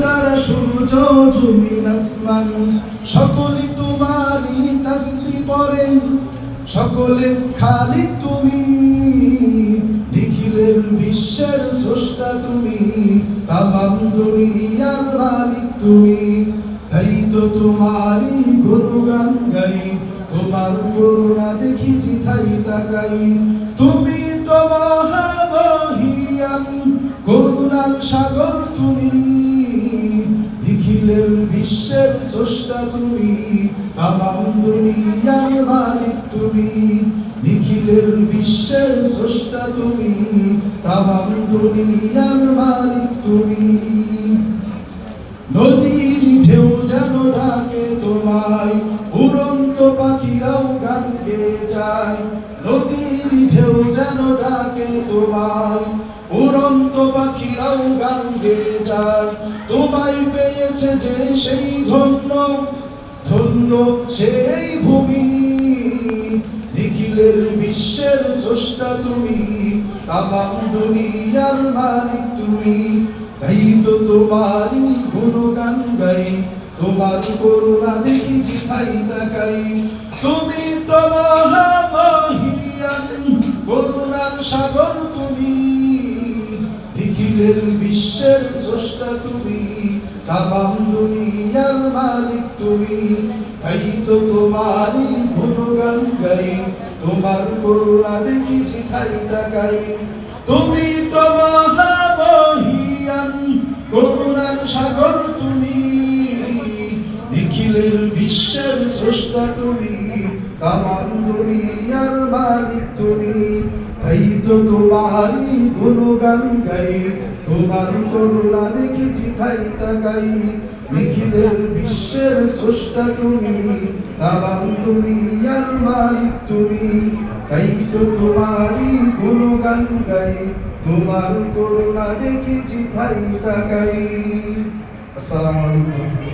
তারা সূর্য জমিন আসমান সকলে তোমারই তাসবিহ পড়ে, সকলে খালিক তুমি, নিখিলের বিশ্বের স্রষ্টা তুমি, তামাম দুনিয়ার মালিক তুমি। তাই তো তোমারই গুণগান গাই, তোমার করুণা দেখি জিথাই তাকাই। তুমি তো মহামহিয়ান, করুণার সাগর তুমি, নিখিলের বিশ্বের স্রষ্টা তুমি, তামাম দুনিয়ার মালিক তুমি, নিখিলের বিশ্বের স্রষ্টা তুমি, তামাম দুনিয়ার মালিক তুমি। নদীর ঢেউ যেন ডাকে তোমায়, উড়ন্ত পাখিরাও গান গেয়ে যায়। নদীর ঢেউ যেন ডাকে তোমায়, উড়ন্ত পাখিরাও গান গেয়ে যায়। তোমায় পেয়েছে যে সেই ধন্য, ধন্য সেই ভূমি, নিখিলের বিশ্বের স্রষ্টা তুমি, তামাম দুনিয়ার মালিক তুমি। তাই তো তোমারই গুণগান গাই, তোমার করুণা দেখি জিথাই তাকাই। তুমি তো মহামহিয়ান, করুণার সাগর তুমি, নিখিলের বিশ্বের স্রষ্টা তুমি, তামাম দুনিয়ার মালিক তুমি। তাই তো তোমারই গুণগান গাই, তোমার করুণা দেখি জিথাই তাকাই। তুমি তো মহামহিয়ান, করুণার সাগর তুমি, নিখিলের বিশ্বের স্রষ্টা তুমি, তামাম দুনিয়ার মালিক তুমি। তাই তো তোমারই গুণগান গাই, তোমার করুণা দেখি জিথাই তাকাই। নিখিলের বিশ্বের স্রষ্টা তুমি, তামাম দুনিয়ার মালিক তুমি। তাই তো তোমারই গুণগান গাই, তোমার করুণা দেখি জিথাই তাকাই। আসসালামু আলাইকুম।